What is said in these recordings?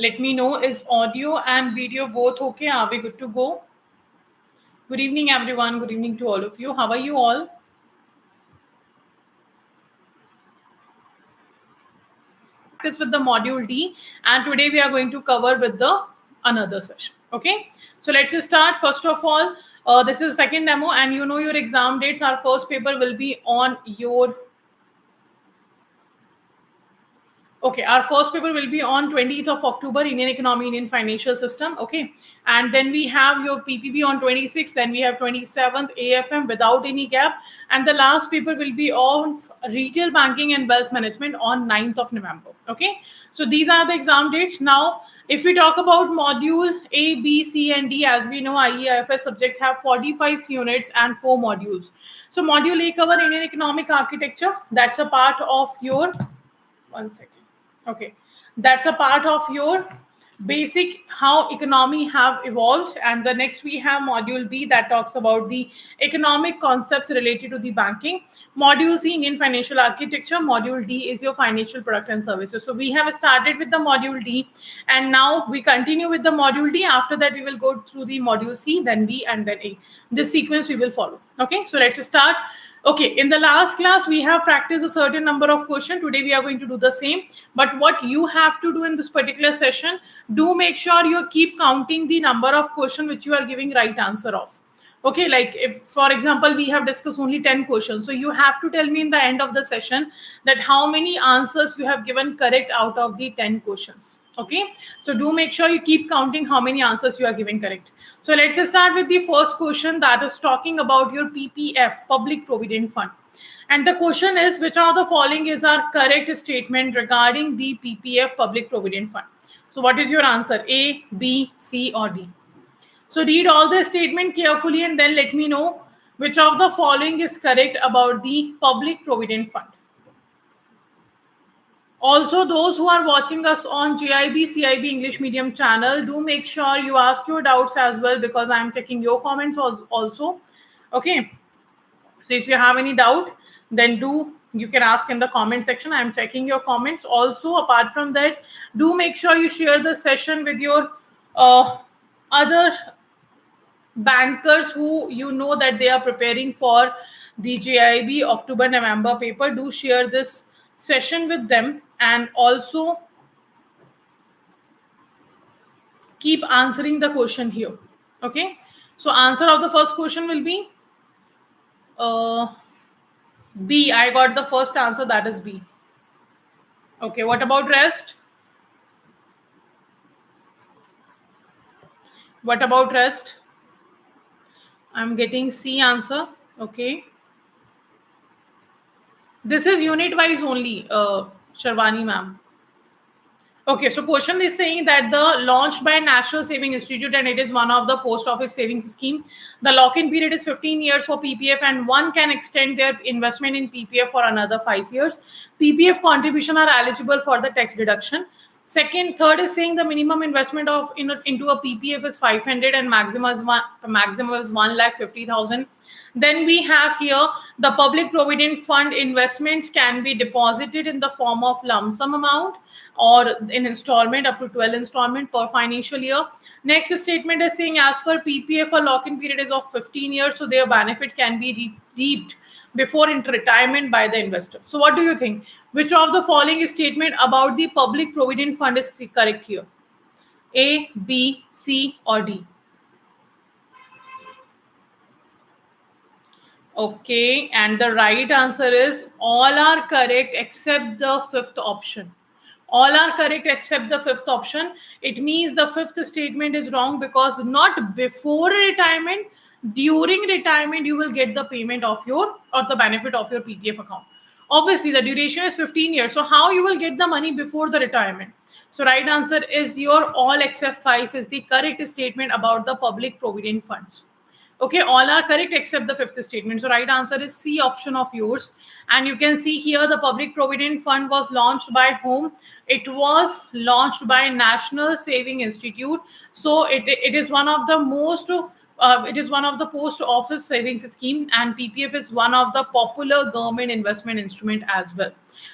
Let me know, is audio and video both okay? Are we good to go? Good evening, everyone. Good evening to all of you. How are you all? Practice with the module D, and today we are going to cover with the another session. Okay, so let's start. First of all, this is second demo, and you know your exam dates. Our first paper will be on your Okay, our first paper will be on 20th of October, Indian economy, Indian financial system. Okay, and then we have your PPB on 26th, then we have 27th AFM without any gap, and the last paper will be on retail banking and wealth management on 9th of November. Okay, so these are the exam dates. Now, if we talk about module A, B, C, and D, as we know, IE IFS subject have 45 units and 4 modules. So module A cover Indian economic architecture. That's a part of your, one second. Okay, that's a part of your basic how economy have evolved. And the next we have module B that talks about the economic concepts related to the banking. Module C, Indian financial architecture. Module D is your financial product and services. So we have started with the module D, and now we continue with the module D. After that, we will go through the module C, then B, and then A. This sequence we will follow. Okay, so let's start. Okay, in the last class, we have practiced a certain number of questions. Today, we are going to do the same. But what you have to do in this particular session, do make sure you keep counting the number of questions which you are giving right answer of. Okay, like if, for example, we have discussed only 10 questions. So you have to tell me in the end of the session that how many answers you have given correct out of the 10 questions. Okay, so do make sure you keep counting how many answers you are giving correct. So let's start with the first question that is talking about your PPF, Public Provident Fund. And the question is, which of the following is our correct statement regarding the PPF, Public Provident Fund? So what is your answer? A, B, C, or D? So read all the statement carefully and then let me know which of the following is correct about the Public Provident Fund. Also, those who are watching us on JAIIB CIB English Medium channel, do make sure you ask your doubts as well, because I am checking your comments also. Okay. So if you have any doubt, then you can ask in the comment section. I am checking your comments. Also, apart from that, do make sure you share the session with your other bankers who you know that they are preparing for the JAIIB October-November paper. Do share this session with them, and also keep answering the question here. Okay, so answer of the first question will be B. I got the first answer, that is B. Okay, what about rest? What about rest? I'm getting C answer. Okay, this is unit wise only, Sharwani ma'am. Okay, so question is saying that the launched by National Saving Institute, and it is one of the post office savings scheme. The lock-in period is 15 years for PPF, and one can extend their investment in PPF for another 5 years. PPF contribution are eligible for the tax deduction. Third is saying the minimum investment of into a PPF is 500 and maximum is 1,50,000. Then we have here the public provident fund investments can be deposited in the form of lump sum amount or in installment up to 12 installment per financial year. Next statement is saying as per PPF, a lock-in period is of 15 years, so their benefit can be reaped before retirement by the investor. So what do you think? Which of the following statement about the public provident fund is correct here? A, B, C, or D? Okay, and the right answer is all are correct except the fifth option. All are correct except the fifth option. It means the fifth statement is wrong, because not before retirement, during retirement, you will get the payment of your or the benefit of your PPF account. Obviously, the duration is 15 years. So how you will get the money before the retirement? So right answer is your all except 5 is the correct statement about the public provident funds. Okay, all are correct except the fifth statement. So right answer is C option of yours. And you can see here the Public Provident Fund was launched by whom? It was launched by National Saving Institute. So it is one of the most, it is one of the post office savings scheme, and PPF is one of the popular government investment instrument as well.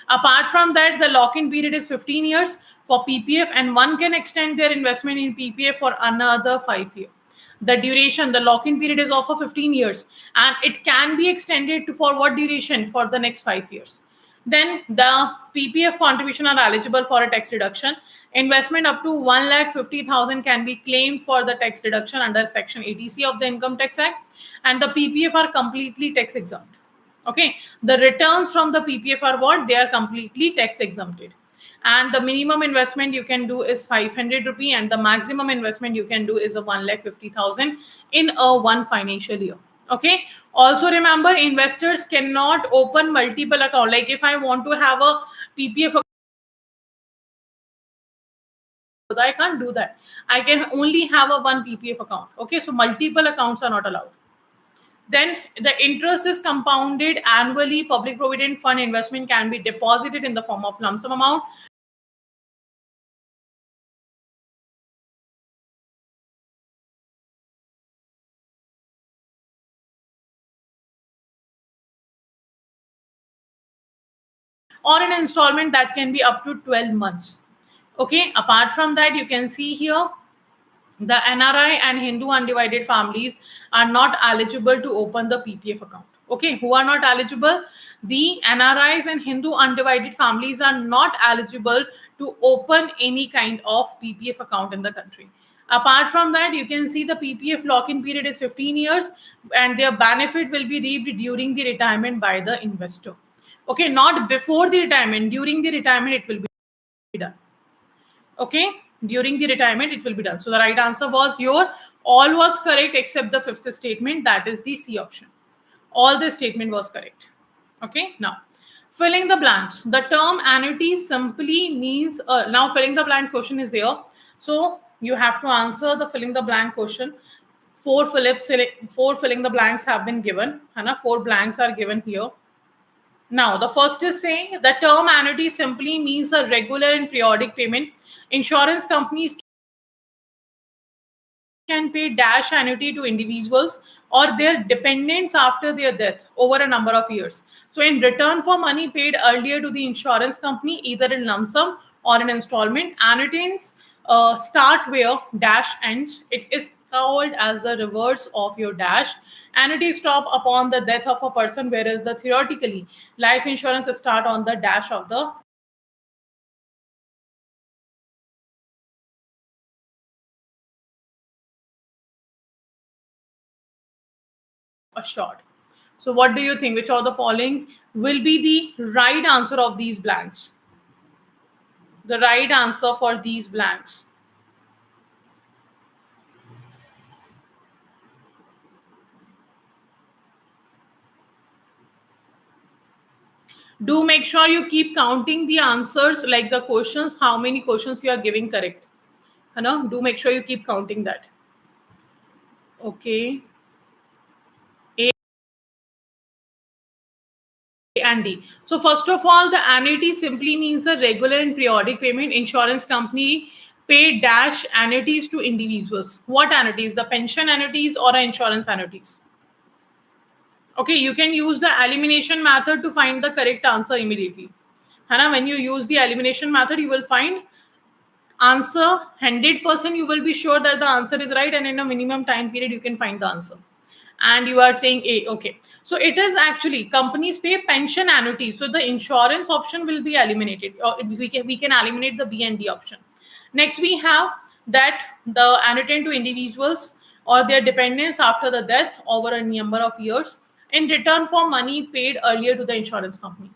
Apart from that, the lock-in period is 15 years. for PPF, and one can extend their investment in PPF for another 5 years. The duration, the lock-in period is of 15 years, and it can be extended to for what duration? For the next 5 years. Then the PPF contribution are eligible for a tax reduction. Investment up to 1,50,000 can be claimed for the tax reduction under Section 80C of the Income Tax Act, and the PPF are completely tax exempt. Okay, the returns from the PPF are what? They are completely tax exempted. And the minimum investment you can do is 500 rupee, and the maximum investment you can do is a 1,50,000 in a one financial year. Okay, also remember, investors cannot open multiple account. Like if I want to have a PPF account, I can't do that. I can only have a one PPF account. Okay, so multiple accounts are not allowed. Then the interest is compounded annually. Public provident fund investment can be deposited in the form of lump sum amount. Or an installment that can be up to 12 months. Okay, apart from that, you can see here the NRI and Hindu undivided families are not eligible to open the PPF account. Okay, who are not eligible? The NRIs and Hindu undivided families are not eligible to open any kind of PPF account in the country. Apart from that, you can see the PPF lock-in period is 15 years, and their benefit will be reaped during the retirement by the investor. Okay, not before the retirement, during the retirement it will be done. Okay, during the retirement it will be done. So the right answer was your all was correct except the fifth statement, that is the C option. All the statement was correct. Okay, now filling the blanks. The term annuity simply means now filling the blank question is there. So you have to answer the filling the blank question. Four filling the blanks have been given. Hana, 4 blanks are given here. Now, the first is saying the term annuity simply means a regular and periodic payment. Insurance companies can pay dash annuity to individuals or their dependents after their death over a number of years. So, in return for money paid earlier to the insurance company, either in lump sum or in installment, annuities start where dash ends. It is called as the reverse of your dash. Annuity stop upon the death of a person, whereas the theoretically life insurance start on the dash of the assured. So what do you think? Which of the following will be the right answer of these blanks? The right answer for these blanks. Do make sure you keep counting the answers, like the questions, how many questions you are giving correct. Do make sure you keep counting that. Okay. A and D. So first of all, the annuity simply means a regular and periodic payment. Insurance company pay dash annuities to individuals. What annuities? The pension annuities or insurance annuities? Okay, you can use the elimination method to find the correct answer immediately. Hana, when you use the elimination method, you will find answer 100%. You will be sure that the answer is right, and in a minimum time period, you can find the answer. And you are saying A. Okay, so it is actually companies pay pension annuity. So the insurance option will be eliminated, or we can eliminate the B and D option. Next, we have that the annuitant to individuals or their dependents after the death over a number of years in return for money paid earlier to the insurance company,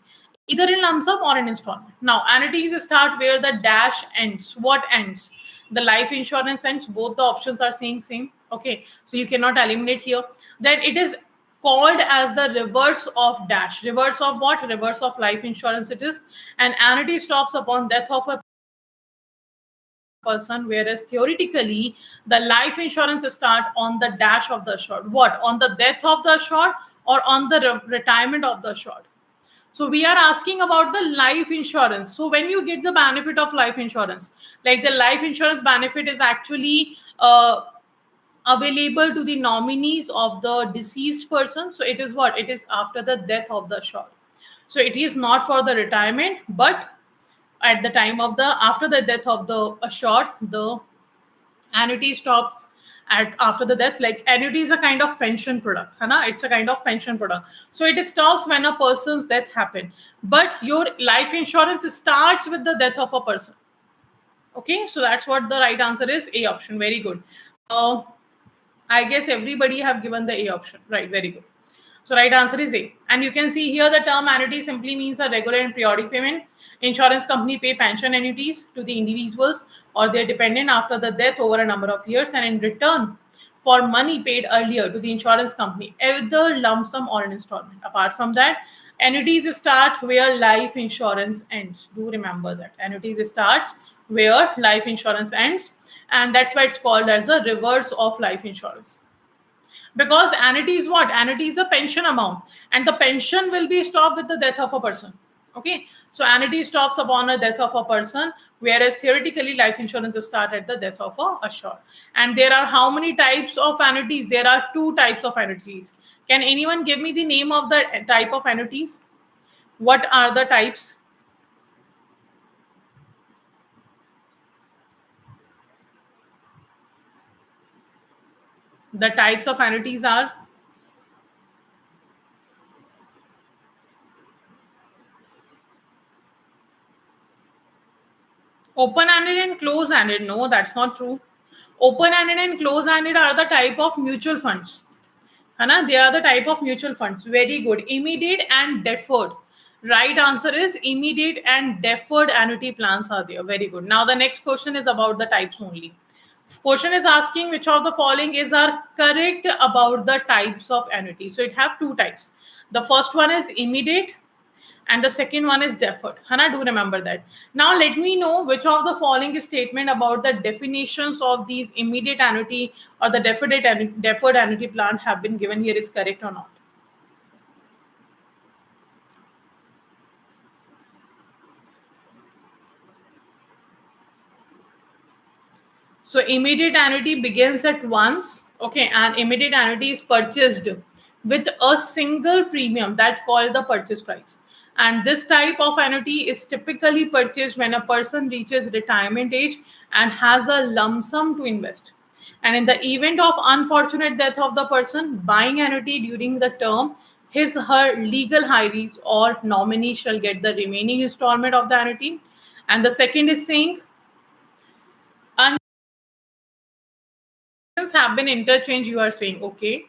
either in lump sum or in installment. Now, annuities start where the dash ends. What ends? The life insurance ends. Both the options are saying same. Okay, so you cannot eliminate here. Then it is called as the reverse of dash. Reverse of what? Reverse of life insurance it is. And annuity stops upon death of a person, whereas theoretically the life insurance start on the dash of the assured. What? On the death of the assured or on the retirement of the assured. So we are asking about the life insurance. So when you get the benefit of life insurance, like the life insurance benefit is actually available to the nominees of the deceased person. So it is what? It is after the death of the assured. So it is not for the retirement, but at the time of the after the death of the assured, the annuity stops at after the death. Like annuity is a kind of pension product, है ना? It's a kind of pension product. So it stops when a person's death happen. But your life insurance starts with the death of a person. Okay, so that's what the right answer is. A option. Very good. I guess everybody have given the A option. Right, very good. So right answer is A. And you can see here the term annuity simply means a regular and periodic payment. Insurance company pay pension annuities to the individuals or their dependent after the death over a number of years, and in return for money paid earlier to the insurance company, either lump sum or an installment. Apart from that, annuities start where life insurance ends. Do remember that. Annuities starts where life insurance ends, and that's why it's called as a reverse of life insurance. Because annuity is what? Annuity is a pension amount, and the pension will be stopped with the death of a person. Okay, so annuity stops upon a death of a person, whereas theoretically life insurance start at the death of a assured. And there are how many types of annuities? There are 2 types of annuities. Can anyone give me the name of the type of annuities? What are the types? The types of annuities are open-ended and close-ended. No, that's not true. Open-ended and close-ended are the type of mutual funds. Hana, they are the type of mutual funds. Very good. Immediate and deferred. Right answer is immediate and deferred annuity plans are there. Very good. Now the next question is about the types only. Question is asking which of the following is are correct about the types of annuity. So it have 2 types. The first one is immediate and the second one is deferred. Hana, do remember that. Now let me know which of the following statement about the definitions of these immediate annuity or the deferred annuity plan have been given here is correct or not. So immediate annuity begins at once, okay, and immediate annuity is purchased with a single premium that called the purchase price. And this type of annuity is typically purchased when a person reaches retirement age and has a lump sum to invest. And in the event of unfortunate death of the person, buying annuity during the term, his her legal heirs or nominee shall get the remaining installment of the annuity. And the second is saying have been interchanged. You are saying okay.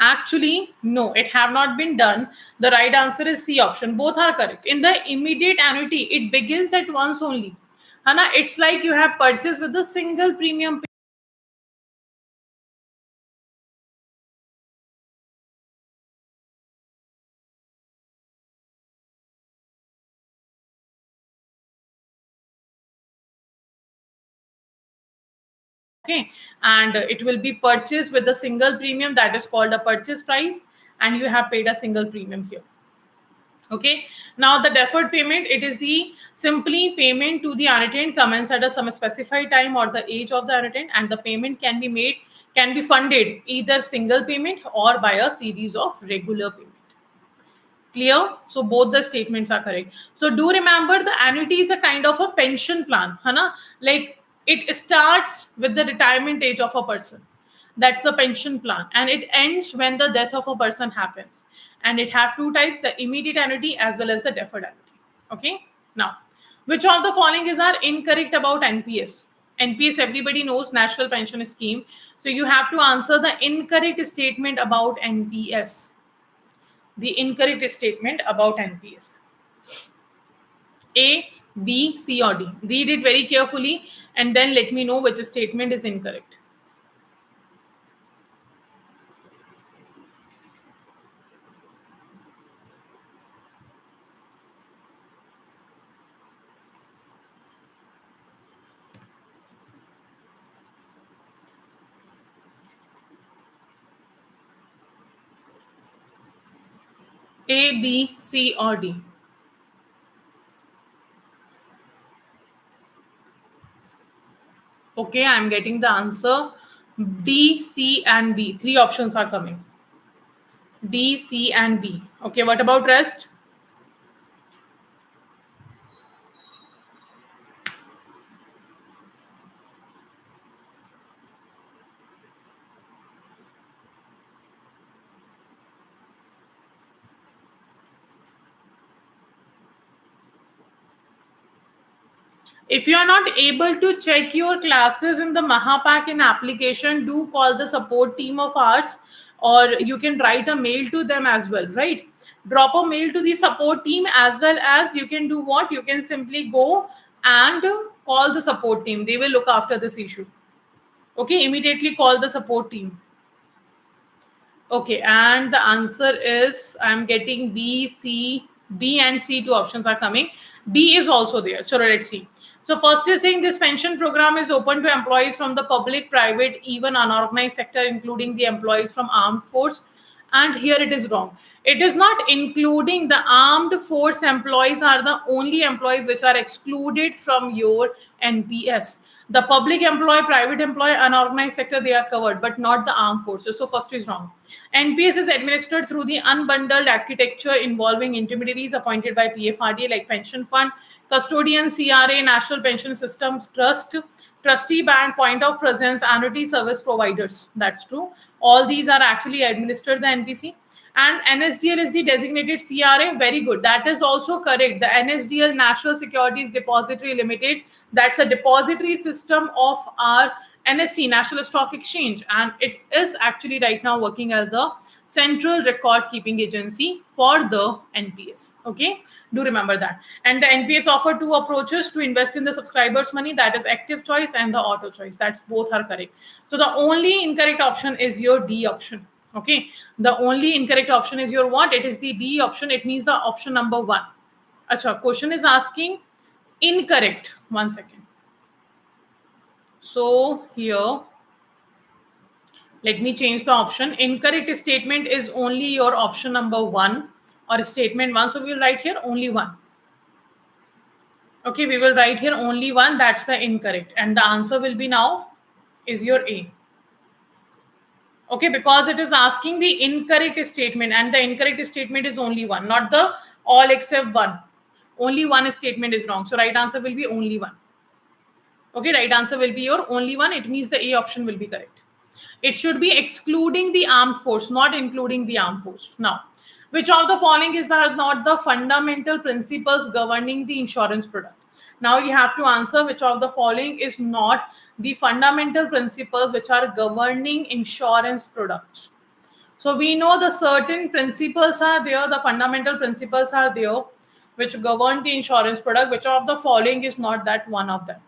Actually, no, it have not been done. The right answer is C option. Both are correct. In the immediate annuity, it begins at once only. Hana, it's like you have purchased with a single premium. Okay, and it will be purchased with a single premium that is called a purchase price, and you have paid a single premium here. Okay, now the deferred payment, it is the simply payment to the annuitant commence at a some specified time or the age of the annuitant, and the payment can be funded either single payment or by a series of regular payment. Clear? So both the statements are correct. So do remember the annuity is a kind of a pension plan, Hana? Like it starts with the retirement age of a person. That's the pension plan, and it ends when the death of a person happens. And it have 2 types: the immediate annuity as well as the deferred annuity. Okay. Now, which of the following is are incorrect about NPS? NPS, everybody knows, National Pension Scheme. So you have to answer the incorrect statement about NPS. The incorrect statement about NPS. A, B, C, or D. Read it very carefully and then let me know which statement is incorrect. A, B, C, or D. Okay, I'm getting the answer. D, C, and B. 3 options are coming. D, C, and B. Okay, what about rest? If you are not able to check your classes in the Mahapack in application, do call the support team of ours, or you can write a mail to them as well, right? Drop a mail to the support team, as well as you can do what? You can simply go and call the support team. They will look after this issue. Okay, immediately call the support team. Okay, and the answer is I'm getting B, C, B and C, two options are coming. D is also there. So let's see. So first is saying this pension program is open to employees from the public, private, even unorganized sector, including the employees from armed force. And here it is wrong. It is not including the armed force employees are the only employees which are excluded from your NPS. The public employee, private employee, unorganized sector, they are covered, but not the armed forces. So first is wrong. NPS is administered through the unbundled architecture involving intermediaries appointed by PFRDA like pension fund, custodian, CRA, National Pension Systems Trust, trustee bank, point of presence, annuity service providers. That's true. All these are actually administered the NPC. And NSDL is the designated CRA. Very good. That is also correct. The NSDL, National Securities Depository Limited, that's a depository system of our NSE, National Stock Exchange. And it is actually right now working as a central record keeping agency for the NPS. Okay, do remember that. And the NPS offer two approaches to invest in the subscribers' money, that is active choice and the auto choice. That's both are correct. So the only incorrect option is your D option. Okay, the only incorrect option is your what? It is the D option. It means the option number 1. Acha, question is asking incorrect. 1 second. So here, let me change the option. Incorrect statement is only your option number 1 or statement 1. So we will write here only 1. Okay, we will write here only 1. That's the incorrect. And the answer will be now is your A. Okay, because it is asking the incorrect statement, and the incorrect statement is only 1, not the all except 1. Only 1 statement is wrong. So right answer will be only 1. Okay, right answer will be your only 1. It means the A option will be correct. It should be excluding the armed force, not including the armed force. Now, which of the following is not the fundamental principles governing the insurance product? Now you have to answer which of the following is not the fundamental principles which are governing insurance products. So we know the certain principles are there, the fundamental principles are there which govern the insurance product. Which of the following is not that one of them?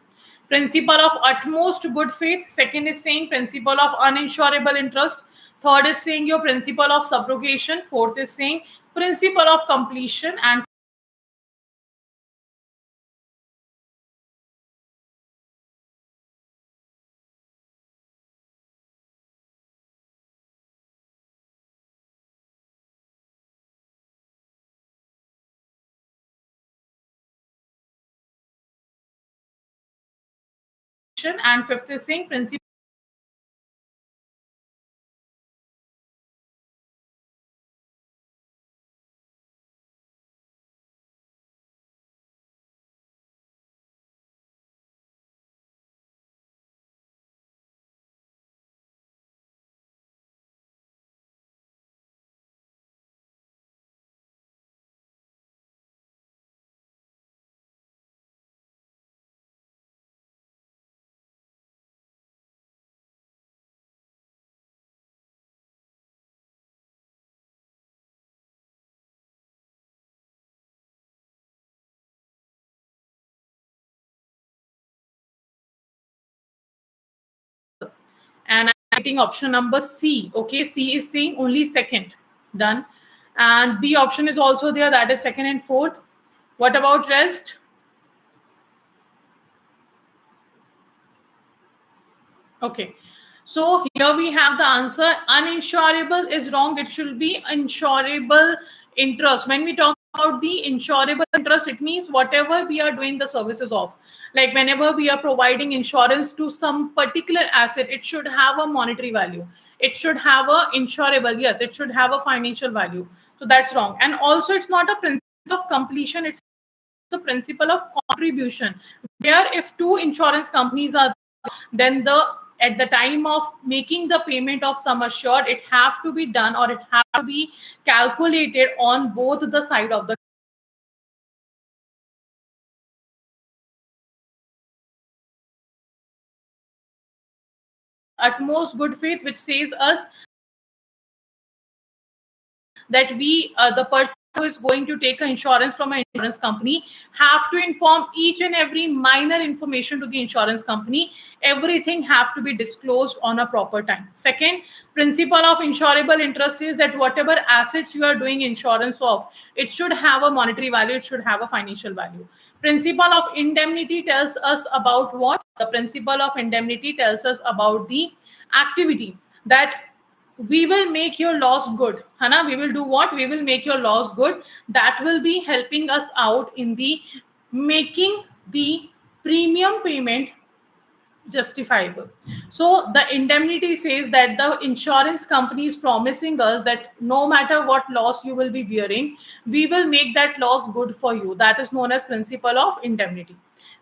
Principle of utmost good faith. Second is saying principle of uninsurable interest. Third is saying your principle of subrogation. Fourth is saying principle of completion. And fifth is saying principle. And I'm getting option number C. Okay, C is saying only second. Done. And B option is also there, that is second and fourth. What about rest? Okay. So here we have the answer. Uninsurable is wrong. It should be insurable interest. When we talk about the insurable interest, it means whatever we are doing the services of. Like whenever we are providing insurance to some particular asset, it should have a monetary value. It should have a insurable. Yes, it should have a financial value. So that's wrong. And also it's not a principle of completion. It's a principle of contribution, where if two insurance companies are, then at the time of making the payment of sum assured, it have to be done, or it have to be calculated on both the side of the utmost good faith, which says us that the person who is going to take an insurance from an insurance company have to inform each and every minor information to the insurance company. Everything have to be disclosed on a proper time. Second, principle of insurable interest is that whatever assets you are doing insurance of, it should have a monetary value, it should have a financial value. Principle of indemnity tells us about what? The principle of indemnity tells us about the activity that we will make your loss good. Hana, we will do what? We will make your loss good. That will be helping us out in the making the premium payment justifiable. So the indemnity says that the insurance company is promising us that no matter what loss you will be bearing, we will make that loss good for you. That is known as principle of indemnity.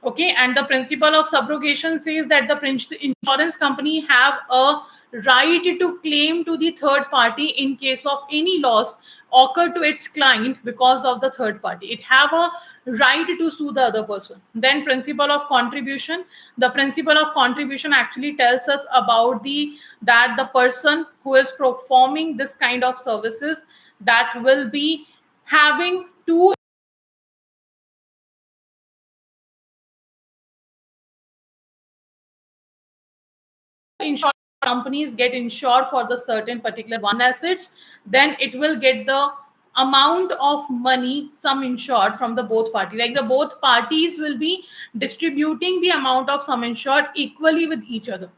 Okay, and the principle of subrogation says that the insurance company have a right to claim to the third party in case of any loss occur to its client because of the third party. It have a right to sue the other person. Then principle of contribution. The principle of contribution actually tells us about that the person who is performing this kind of services, that will be having two insurance companies get insured for the certain particular one assets, then it will get the amount of money sum insured from the both party. Like the both parties will be distributing the amount of sum insured equally with each other.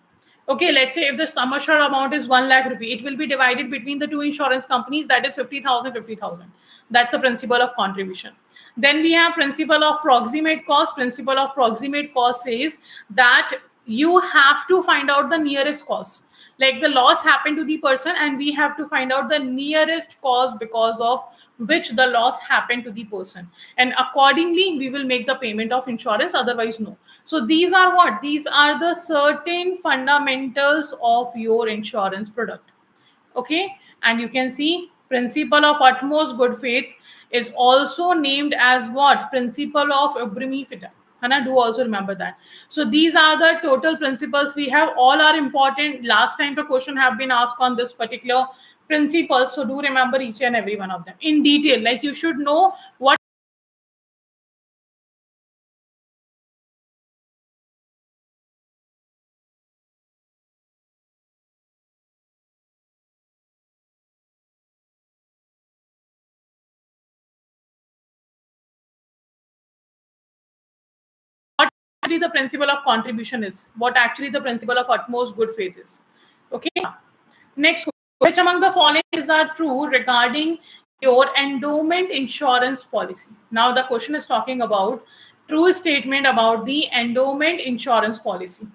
Okay, let's say if the sum assured amount is 1 lakh rupee, it will be divided between the two insurance companies, that is 50,000, 50,000. That's the principle of contribution. Then we have principle of proximate cost. Principle of proximate cost says that you have to find out the nearest cause. Like the loss happened to the person and we have to find out the nearest cause because of which the loss happened to the person, and accordingly we will make the payment of insurance, otherwise no. So these are what? These are the certain fundamentals of your insurance product. Okay, and you can see principle of utmost good faith is also named as what? Principle of ubrimi fita. Hana, do also remember that. So these are the total principles we have. All are important. Last time the question have been asked on this particular principles, so do remember each and every one of them in detail. Like you should know what actually the principle of contribution is, what actually the principle of utmost good faith is. Okay, next, which among the following is are true regarding your endowment insurance policy? Now the question is talking about true statement about the endowment insurance policy.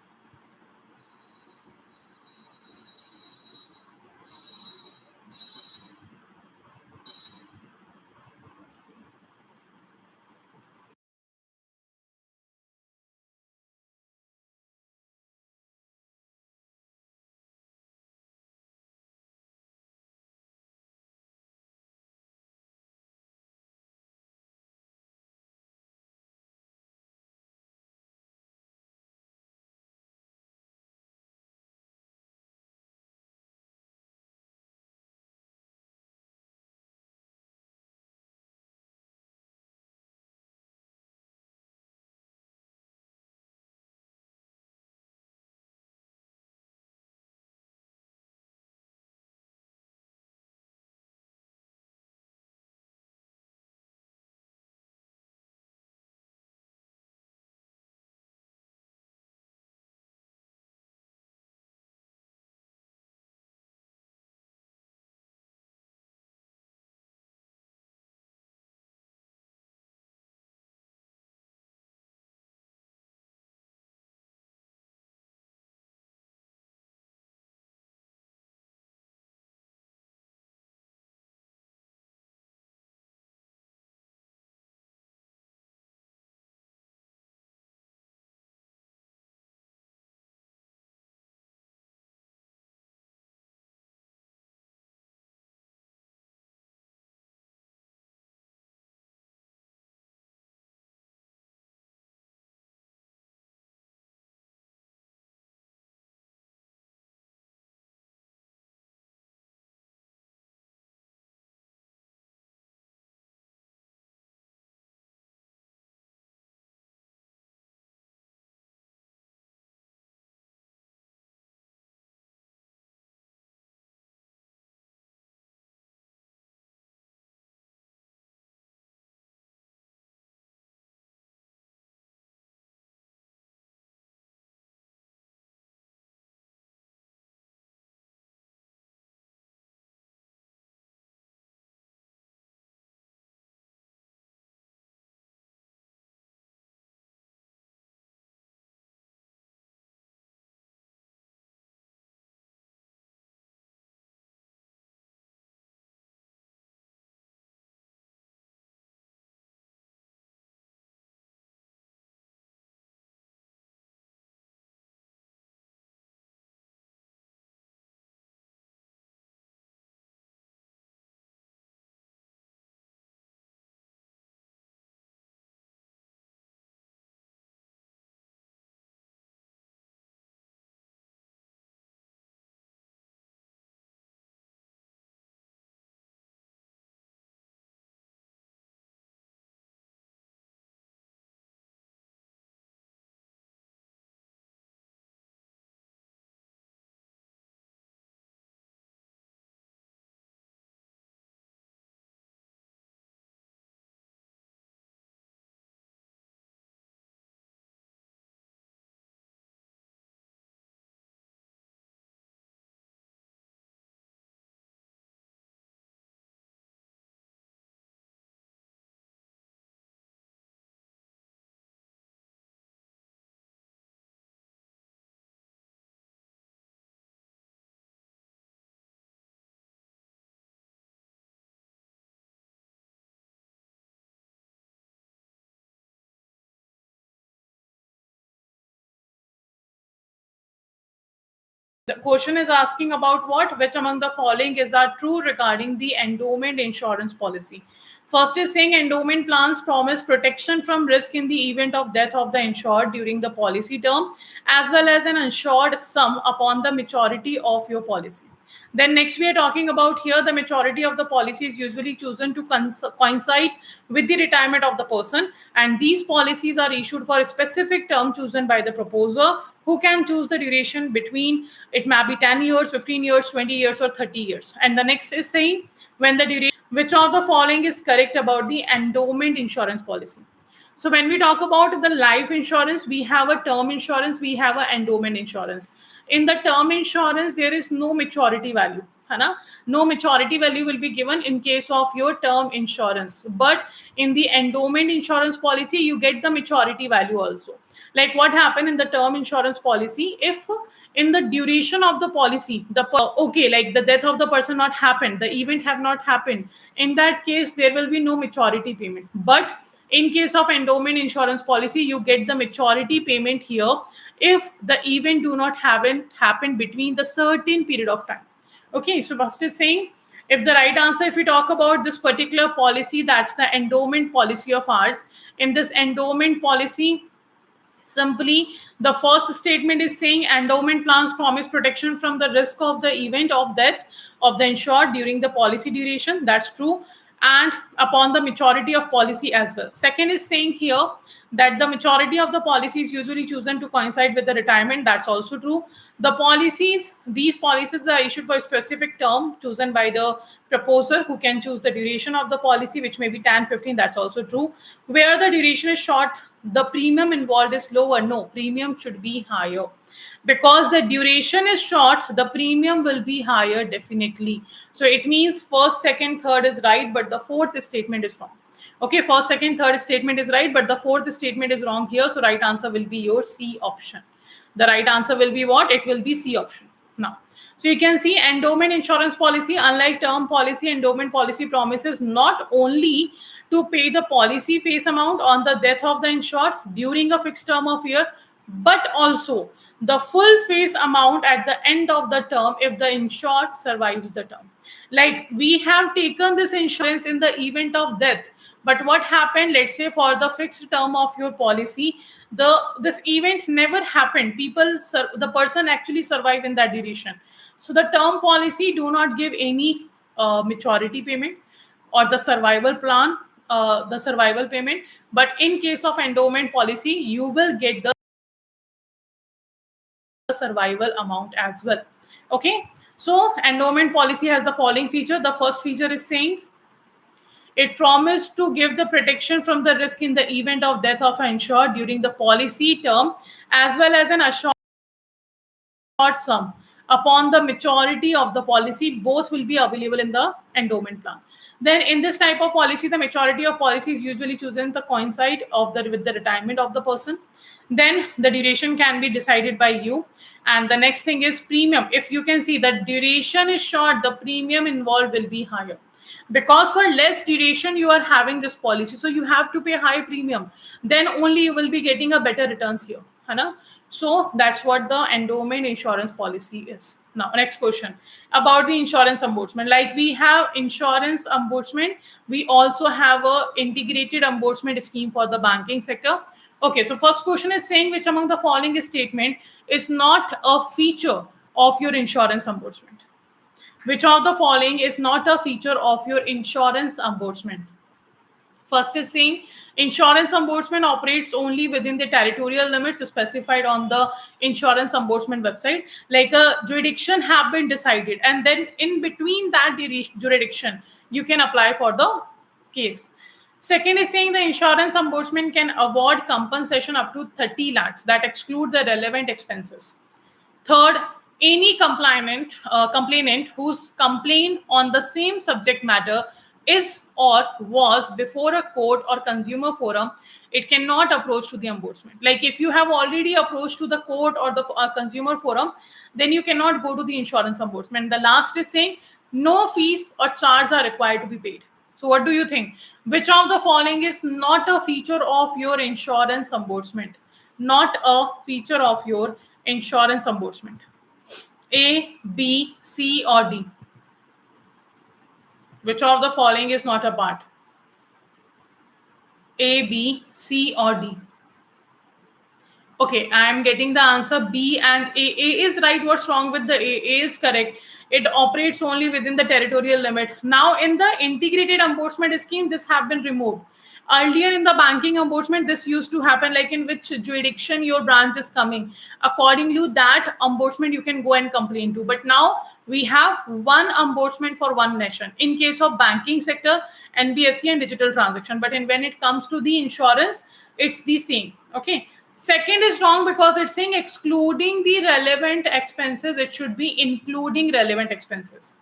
The question is asking about what? Which among the following is are true regarding the endowment insurance policy? First is saying endowment plans promise protection from risk in the event of death of the insured during the policy term, as well as an insured sum upon the maturity of your policy. Then next we are talking about here the maturity of the policy is usually chosen to coincide with the retirement of the person, and these policies are issued for a specific term chosen by the proposer, who can choose the duration between, it may be 10 years, 15 years, 20 years or 30 years. And the next is saying when the duration, which of the following is correct about the endowment insurance policy? So when we talk about the life insurance, we have a term insurance, we have an endowment insurance. In the term insurance, there is no maturity value. है No maturity value will be given in case of your term insurance. But in the endowment insurance policy, you get the maturity value also. Like what happened in the term insurance policy, if in the duration of the policy, like the death of the person not happened, the event have not happened, in that case, there will be no maturity payment. But in case of endowment insurance policy, you get the maturity payment here if the event do not happen between the certain period of time. Okay, so first is saying, if the right answer, if we talk about this particular policy, that's the endowment policy of ours. In this endowment policy, simply the first statement is saying endowment plans promise protection from the risk of the event of death of the insured during the policy duration. That's true. And upon the maturity of policy as well. Second is saying here that the maturity of the policy is usually chosen to coincide with the retirement. That's also true. These policies are issued for a specific term chosen by the proposer, who can choose the duration of the policy, which may be 10, 15. That's also true. Where the duration is short, the premium involved is lower. No, premium should be higher. Because the duration is short, the premium will be higher definitely. So it means first, second, third is right, but the fourth statement is wrong. Okay, first, second, third statement is right, but the fourth statement is wrong here. So right answer will be your C option. The right answer will be what? It will be C option. Now, so you can see endowment insurance policy, unlike term policy, endowment policy promises not only to pay the policy face amount on the death of the insured during a fixed term of year, but also the full face amount at the end of the term if the insured survives the term. Like we have taken this insurance in the event of death, but what happened, let's say for the fixed term of your policy, this event never happened. The person actually survived in that duration. So the term policy do not give any maturity payment or the survival plan, the survival payment. But in case of endowment policy, you will get the survival amount as well. Okay, so endowment policy has the following feature. The first feature is saying it promised to give the protection from the risk in the event of death of an insured during the policy term, as well as an assured sum upon the maturity of the policy. Both will be available in the endowment plan. Then in this type of policy, the maturity of policy is usually chosen to coincide with the retirement of the person. Then the duration can be decided by you. And the next thing is premium. If you can see that duration is short, the premium involved will be higher. Because for less duration, you are having this policy. So you have to pay high premium. Then only you will be getting a better returns here. So that's what the endowment insurance policy is. Now, next question about the insurance ombudsman. Like we have insurance ombudsman, we also have a integrated ombudsman scheme for the banking sector. Okay, so first question is saying which among the following statement is not a feature of your insurance ombudsman? Which of the following is not a feature of your insurance ombudsman? First is saying insurance ombudsman operates only within the territorial limits specified on the insurance ombudsman website. Like a jurisdiction have been decided, and then in between that jurisdiction, you can apply for the case. Second is saying the insurance ombudsman can award compensation up to 30 lakhs that exclude the relevant expenses. Third, any complainant whose complaint on the same subject matter is or was before a court or consumer forum, it cannot approach to the ombudsman. Like if you have already approached to the court or the consumer forum, then you cannot go to the insurance ombudsman. The last is saying no fees or charges are required to be paid. So what do you think? Which of the following is not a feature of your insurance ombudsman? Not a feature of your insurance ombudsman. A, B, C, or D? Which of the following is not a part? A, B, C, or D? Okay, I am getting the answer B and A. A is right. What's wrong with the A? A is correct. It operates only within the territorial limit. Now, in the integrated ombudsman scheme, this have been removed. Earlier in the banking ombudsman, this used to happen, like in which jurisdiction your branch is coming. Accordingly, that ombudsman you can go and complain to. But now we have one ombudsman for one nation. In case of banking sector, NBFC and digital transaction. But when it comes to the insurance, it's the same. Okay. Second is wrong because it's saying excluding the relevant expenses. It should be including relevant expenses.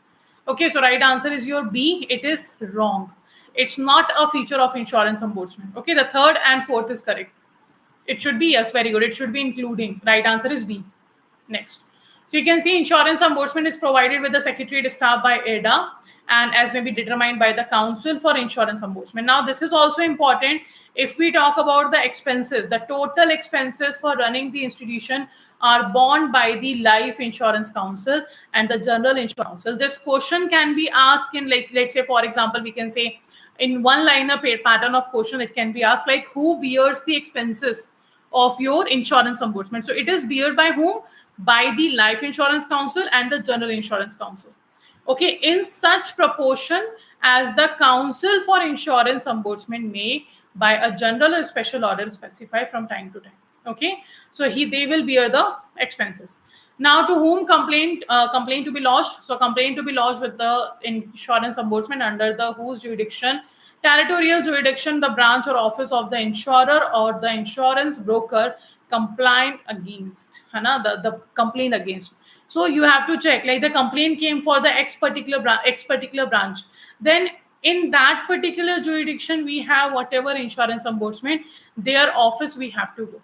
Okay, so right answer is your B. It is wrong. It's not a feature of insurance ombudsman. Okay, the third and fourth is correct. It should be, yes, very good. It should be including. Right answer is B. Next. So you can see insurance ombudsman is provided with the secretariat staff by Adda and as may be determined by the Council for Insurance Ombudsman. Now, this is also important if we talk about the expenses. The total expenses for running the institution are borne by the Life Insurance Council and the General Insurance Council. This question can be asked in, like, let's say, for example, we can say in one liner pattern of question, it can be asked like, who bears the expenses of your insurance ombudsman? So it is beared by whom? By the Life Insurance Council and the General Insurance Council. Okay, in such proportion as the Council for Insurance Ombudsman may, by a general or special order, specify from time to time. Okay, so they will bear the expenses. Now, to whom complaint to be lodged? So complaint to be lodged with the insurance ombudsman under the whose jurisdiction? Territorial jurisdiction, the branch or office of the insurer or the insurance broker complaint against. The complaint against. So you have to check, like the complaint came for the X particular branch. Then in that particular jurisdiction, we have whatever insurance ombudsman, their office we have to go.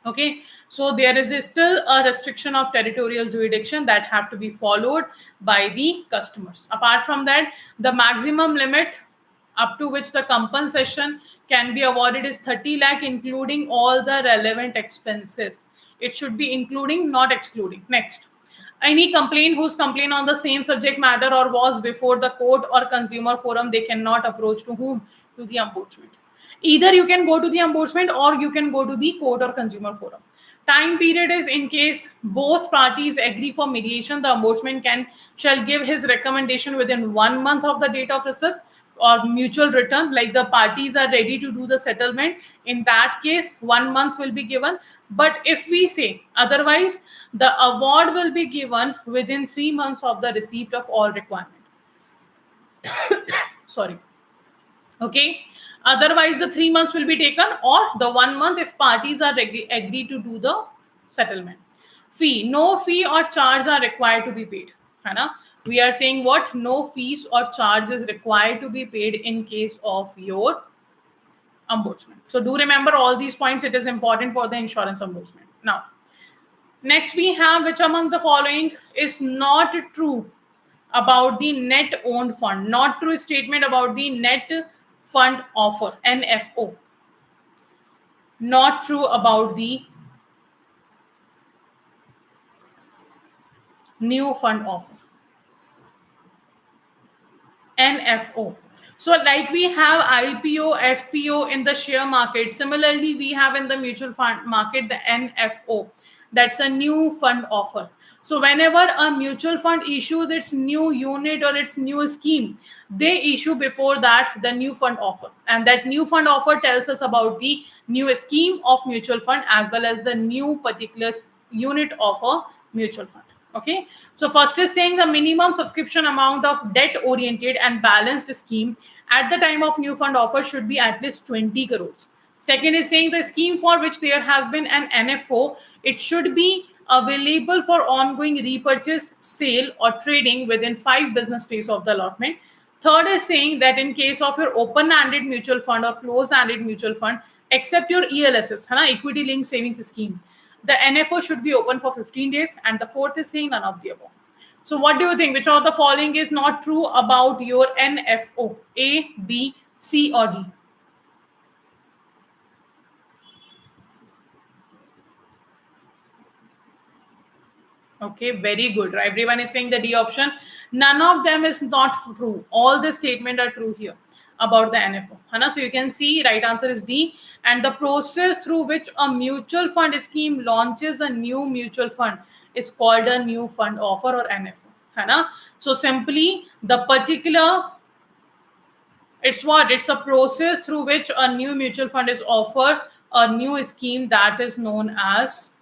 Okay, so there is still a restriction of territorial jurisdiction that have to be followed by the customers. Apart from that, the maximum limit up to which the compensation can be awarded is 30 lakh, including all the relevant expenses. It should be including, not excluding. Next, any complaint whose complaint on the same subject matter or was before the court or consumer forum, they cannot approach to whom? To the ombudsman. Either you can go to the ombudsman or you can go to the court or consumer forum. Time period is in case both parties agree for mediation, the ombudsman shall give his recommendation within 1 month of the date of receipt or mutual return, like the parties are ready to do the settlement. In that case, 1 month will be given. But if we say otherwise, the award will be given within 3 months of the receipt of all requirement. Sorry. Okay. Otherwise, the 3 months will be taken, or the 1 month if parties are agree to do the settlement. Fee. No fee or charge are required to be paid. We are saying what? No fees or charges required to be paid in case of your ombudsman. So do remember all these points. It is important for the insurance ombudsman. Now, next we have, which among the following is not true about the net owned fund? Not true statement about the net fund offer, NFO. Not true about the new fund offer, NFO. So like we have IPO, FPO in the share market. Similarly, we have in the mutual fund market the NFO. That's a new fund offer. So whenever a mutual fund issues its new unit or its new scheme, they issue before that the new fund offer. And that new fund offer tells us about the new scheme of mutual fund as well as the new particular unit of a mutual fund. Okay, so first is saying the minimum subscription amount of debt oriented and balanced scheme at the time of new fund offer should be at least 20 crores. Second is saying the scheme for which there has been an NFO, it should be available for ongoing repurchase, sale or trading within 5 business days of the allotment. Third is saying that in case of your open-ended mutual fund or closed-ended mutual fund, except your ELSS, equity linked savings scheme, the NFO should be open for 15 days. And the fourth is saying none of the above. So what do you think? Which of the following is not true about your NFO? A, B, C or D? Okay, very good. Everyone is saying the D option. None of them is not true. All the statement are true here about the NFO. Hana? So you can see right answer is D. And the process through which a mutual fund scheme launches a new mutual fund is called a new fund offer or NFO. Hana? So simply the particular, it's what? It's a process through which a new mutual fund is offered a new scheme that is known as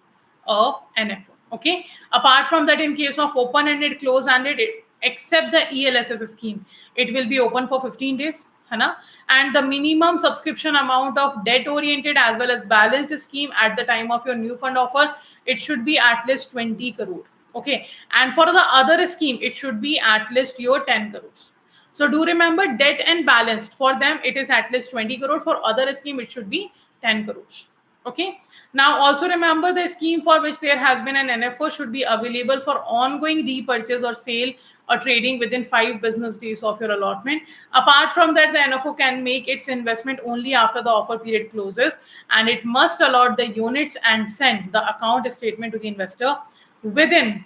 a NFO. Okay. Apart from that, in case of open-ended, close-ended, except the ELSS scheme, it will be open for 15 days. Hana? And the minimum subscription amount of debt-oriented as well as balanced scheme at the time of your new fund offer, it should be at least 20 crore. Okay. And for the other scheme, it should be at least your 10 crores. So do remember, debt and balanced, for them it is at least 20 crore. For other scheme it should be 10 crores. Okay. Now also remember, the scheme for which there has been an NFO should be available for ongoing repurchase or sale or trading within 5 business days of your allotment. Apart from that, the NFO can make its investment only after the offer period closes, and it must allot the units and send the account statement to the investor within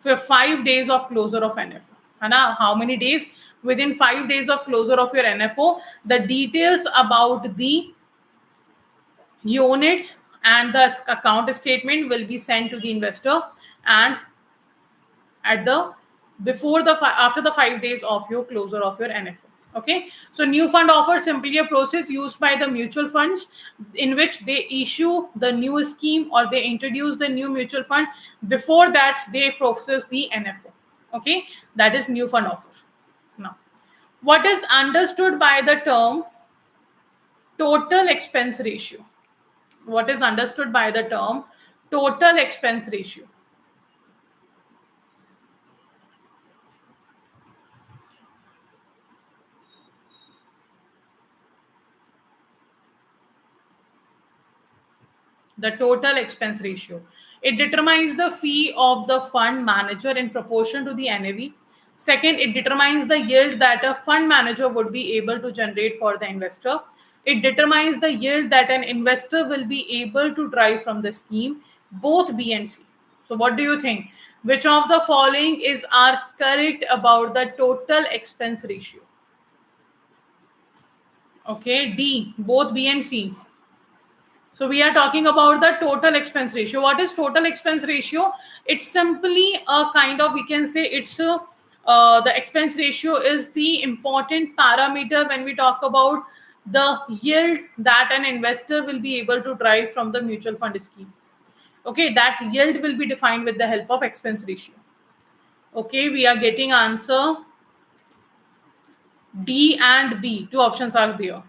5 days of closure of NFO. Hana? How many days? Within 5 days of closure of your NFO, the details about the units and the account statement will be sent to the investor, and at the after the 5 days of your closure of your NFO. Okay, so new fund offer simply a process used by the mutual funds in which they issue the new scheme or they introduce the new mutual fund. Before that, they process the NFO. Okay, that is new fund offer. Now, what is understood by the term total expense ratio? What is understood by the term total expense ratio? The total expense ratio. It determines the fee of the fund manager in proportion to the NAV. Second, it determines the yield that a fund manager would be able to generate for the investor. It determines the yield that an investor will be able to drive from the scheme, both B and C. So what do you think? Which of the following are correct about the total expense ratio? Okay, D, both B and C. So we are talking about the total expense ratio. What is total expense ratio? It's simply a kind of, we can say it's the expense ratio is the important parameter when we talk about the yield that an investor will be able to drive from the mutual fund scheme. Okay, that yield will be defined with the help of expense ratio. Okay, we are getting answer D and B. Two options are there.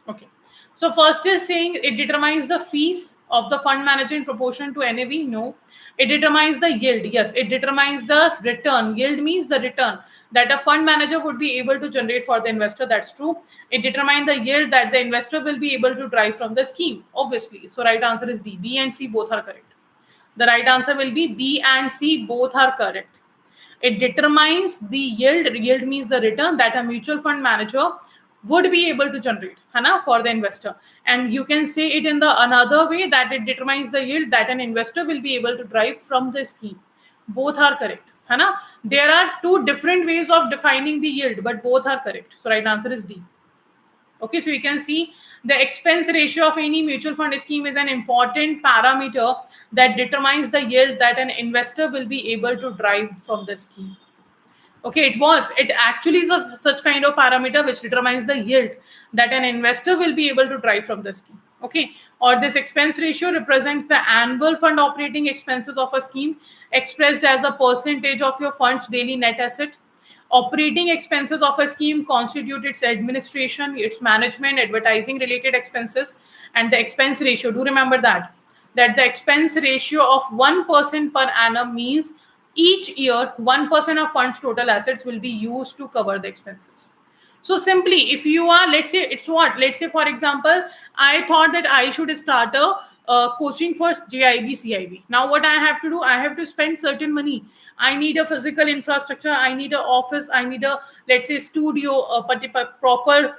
Okay. So first is saying it determines the fees of the fund manager in proportion to NAV. No. It determines the yield. Yes. It determines the return. Yield means the return that a fund manager would be able to generate for the investor. That's true. It determines the yield that the investor will be able to drive from the scheme, obviously. So right answer is D. B and C both are correct. The right answer will be B and C both are correct. It determines the yield. Yield means the return that a mutual fund manager would be able to generate for the investor. And you can say it in the another way, that it determines the yield that an investor will be able to drive from the scheme. Both are correct. There are two different ways of defining the yield, but both are correct. So right answer is D. Okay, so you can see the expense ratio of any mutual fund scheme is an important parameter that determines the yield that an investor will be able to drive from the scheme. Okay, it actually is such kind of parameter which determines the yield that an investor will be able to drive from the scheme. Okay, or this expense ratio represents the annual fund operating expenses of a scheme expressed as a percentage of your fund's daily net asset. Operating expenses of a scheme constitute its administration, its management, advertising related expenses, and the expense ratio. Do remember that the expense ratio of 1% per annum means each year 1% of funds total assets will be used to cover the expenses. So simply, if you are, let's say for example, I thought that I should start a coaching for JIB CIB. Now what I have to do, I have to spend certain money. I need a physical infrastructure, I need an office, I need a, let's say, studio, a proper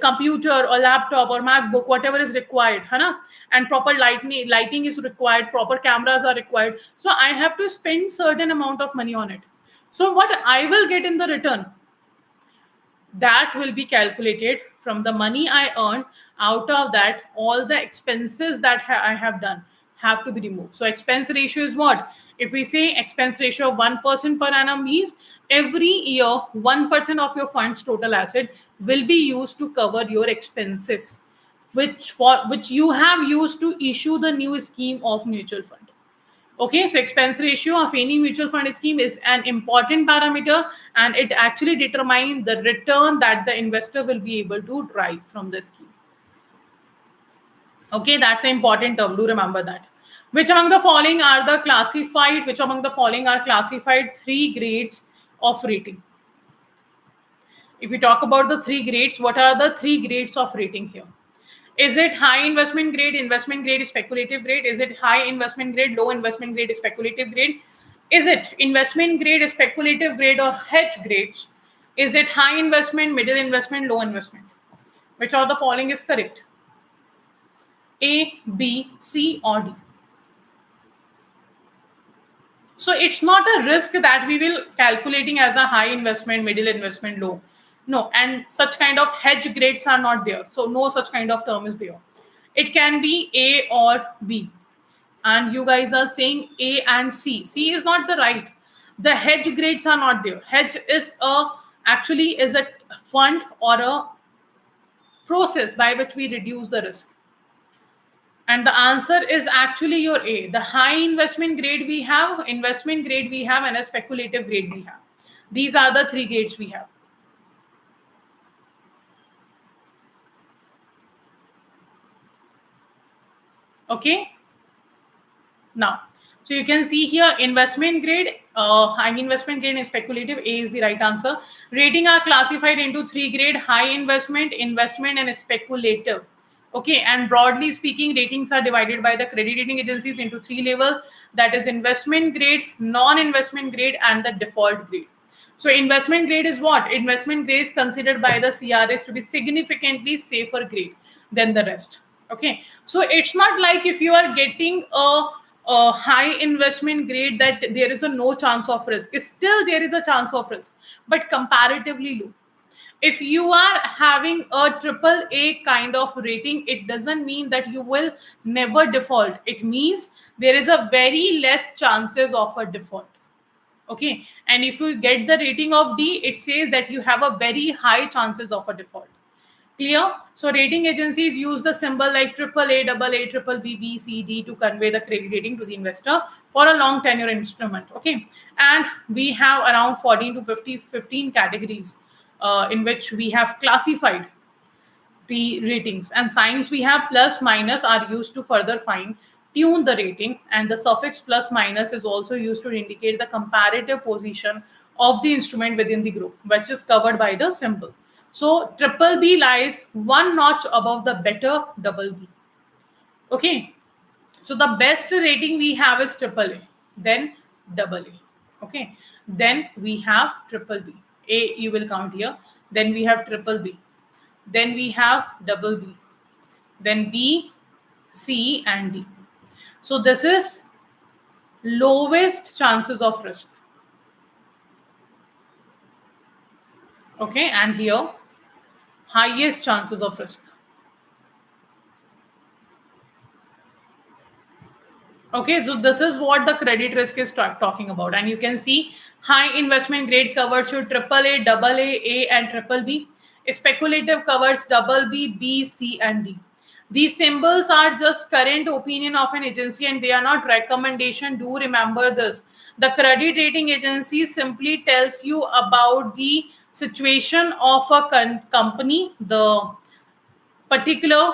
computer or laptop or MacBook, whatever is required, है ना? And proper lighting is required, proper cameras are required. So I have to spend certain amount of money on it. So what I will get in the return, that will be calculated from the money I earn. Out of that, all the expenses that I have done have to be removed. So expense ratio is what? If we say expense ratio of 1% per annum means every year 1% of your fund's total asset will be used to cover your expenses, which you have used to issue the new scheme of mutual fund. Okay, so expense ratio of any mutual fund scheme is an important parameter, and it actually determines the return that the investor will be able to derive from the scheme. Okay, that's an important term. Do remember that. Which among the following are classified 3 grades of rating? If we talk about the 3 grades, what are the 3 grades of rating here? Is it high investment grade, speculative grade? Is it high investment grade, low investment grade, speculative grade? Is it investment grade, speculative grade, or hedge grades? Is it high investment, middle investment, low investment? Which of the following is correct? A, B, C, or D? So it's not a risk that we will calculating as a high investment, middle investment, low. No, and such kind of hedge grades are not there. So no such kind of term is there. It can be A or B. And you guys are saying A and C. C is not the right. The hedge grades are not there. Hedge is actually a fund or a process by which we reduce the risk. And the answer is actually your A. The high investment grade we have, and a speculative grade we have. These are the 3 grades we have. Okay. Now, so you can see here investment grade, high investment grade and speculative. A is the right answer. Rating are classified into 3 grades: high investment, and speculative. Okay, and broadly speaking, ratings are divided by the credit rating agencies into 3 levels. That is investment grade, non-investment grade, and the default grade. So investment grade is what? Investment grade is considered by the CRS to be significantly safer grade than the rest. Okay, so it's not like if you are getting a high investment grade that there is no chance of risk. Still there is a chance of risk, but comparatively low. If you are having a AAA kind of rating, it doesn't mean that you will never default. It means there is a very less chances of a default. Okay, and if you get the rating of D, it says that you have a very high chances of a default. Clear? So rating agencies use the symbol like AAA, AA, BBB, B, C, D to convey the credit rating to the investor for a long tenure instrument. Okay, and we have around 14 to 15 categories in which we have classified the ratings, and signs we have plus minus are used to further fine tune the rating, and the suffix plus minus is also used to indicate the comparative position of the instrument within the group, which is covered by the symbol. So BBB lies 1 notch above the better BB. Okay, so the best rating we have is AAA, then AA. Okay, then we have BBB. A you will count here. Then we have BBB. Then we have BB. Then B, C, and D. So this is lowest chances of risk. Okay, and here highest chances of risk. Okay, so this is what the credit risk is talking about, and you can see high investment grade covers your AAA, AA, A, and BBB. Speculative covers BB, B, C, and D. These symbols are just current opinion of an agency, and they are not recommendation. Do remember this. The credit rating agency simply tells you about the situation of a company, the particular